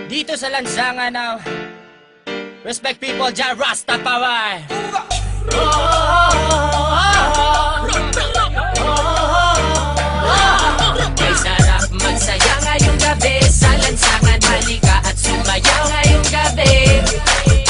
Dito sa lansangan ng Respect people, Jah Rastafari. May sarap magsaya ngayong gabi sa lansangan, halika at sumayaw ngayong gabi.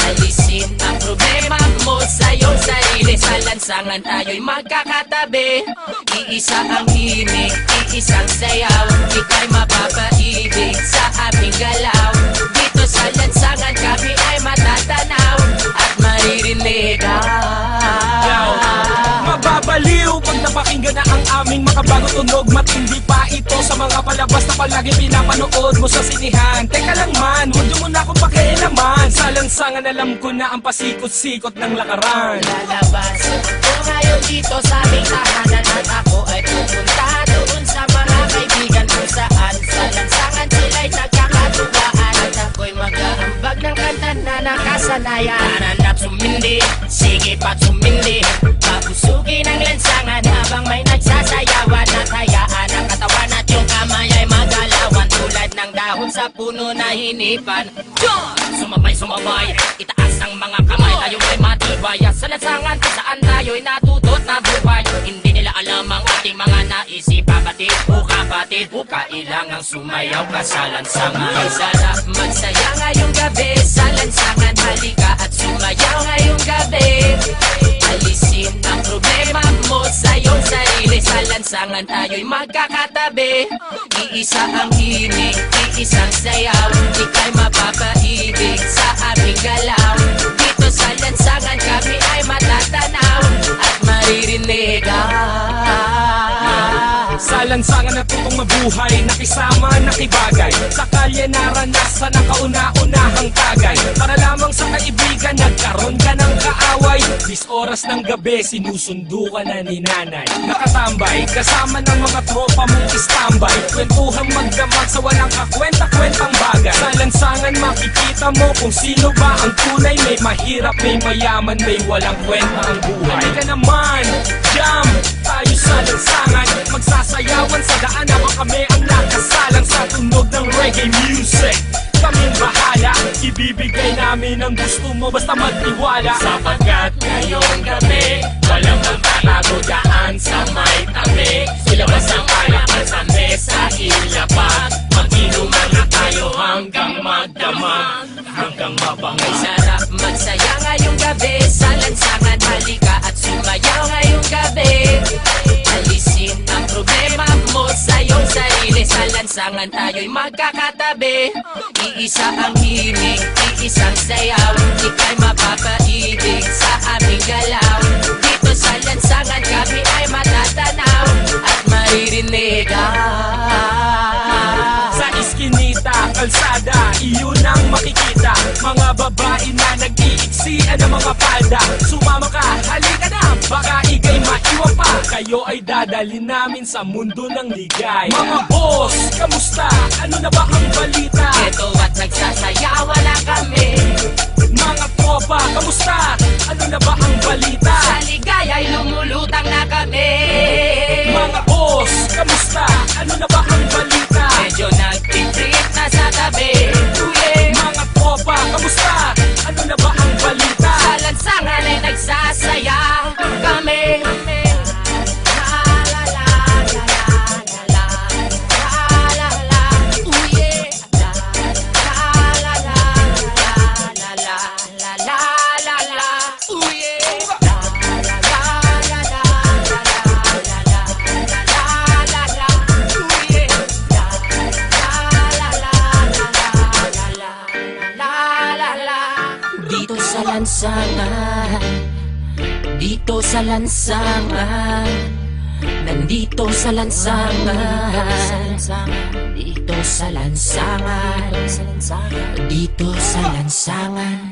Alisin ang problema mo sa iyong sarili, sa lansangan tayo'y magkakatabi. Iisa ang himig, iisang sayaw, ika'y mapapaibig sa aming galaw. Dito sa lansangan kami ay matatanaw at maririnig. Mababaliw pag napakinggan na ang aming makabagong tunog. Matindi pa ito sa mga palabas na palagi pinapanood mo sa sinihan. Teka lang man, huwag mo na akong pakialaman. Sa lansangan alam ko na ang pasikot-sikot ng lakaran. Lalabas ko ngayon dito sa aming tahanan, at ako ay pupunta doon sa mga kaibigan kung saan sa lansangan sila'y nagkakatuwaan. At ako'y mag-aambag ng kanta na nakasanayan. Nananap sumindi, sige pa't sumindi, papusugin ang lansangan habang may nagsasayawan. At hayaan ang katawan at yung kamay ay magalawan, tulad ng dahon sa puno na hinipan. Sumabay, itaas ang mga kamay, tayo ay matibay. Sa lansangan kung saan tayo'y natutot na buhay. Hindi nila alam ang ating mga naisip. Kapatid, kailangang sumayaw ka sa lansangan. May sarap magsaya ngayong gabi sa lansangan, halika at sumayaw ngayong gabi. Alisin ang problema mo sa iyong sarili, sa lansangan tayo'y magkakatabi. Iisa ang himig, iisang sayaw, ika'y mapapaibig sa aming galaw. Dito sa lansangan kami ay matatanaw at maririnig. Sa lansangan natutong mabuhay, nakisama, nakibagay. Sa kalye naranasan ang kauna-unahang tagay. Para lamang sa kaibigan, nagkaroon ka ng kaaway. 10 oras ng gabi, sinusundo ka na ni nanay. Nakatambay, kasama ng mga tropa mong istambay. Kwentuhang magdamag sa walang kakwenta-kwentang bagay. Sa lansangan makikita mo kung sino ba ang tunay. May mahirap, may mayaman, may walang kwenta ang buhay. Halika naman, jam tayo sa lansangan, magsasayawan sa daan habang kami ang nakasalang sa tunog ng reggae music. Kaming bahala, ibibigay namin ang gusto mo basta magtiwala. Sapagkat ngayong gabi, walang magtatago daan sa may tabi. Ilabas ang alakan sa mesa, ilapag, mag-inuman na tayo hanggang magdamag, hanggang mabangay. Sarap magsaya ngayong gabi sa lansangan, halika at sumayaw ngayong gabi. Alisin ang problema mo sa iyong sarili, sa lansangan tayo'y magkakatabi. Iisa ang himig, iisang sayaw, ika'y mapapaibig sa aming galaw. Dito sa lansangan kami ay matatanaw at maririnig. Sa iskinita, kalsada, iyon ang makikita. Mga babae na nag-iiksian ng mga palda. Sumama ka, halika na, baka ika'y maiwan pa. Kayo ay dadalhin namin sa mundo ng ligay. Mga boss, kamusta? Ano na ba ang balita? Ito at nagsasayawan na kami. Mga tropa, kamusta? Ano na ba ang balita? Sa ligaya'y lumulutang na kami. Mga boss, kamusta? Ano na ba ang balita? Medyo nagtitrip na sa tabi. Mga tropa, kamusta? Ano na ba ang balita? Sa lansangan ay nagsasaya kami. Dito sa lansangan, dito sa lansangan, nandito sa lansangan, dito sa lansangan, dito sa lansangan.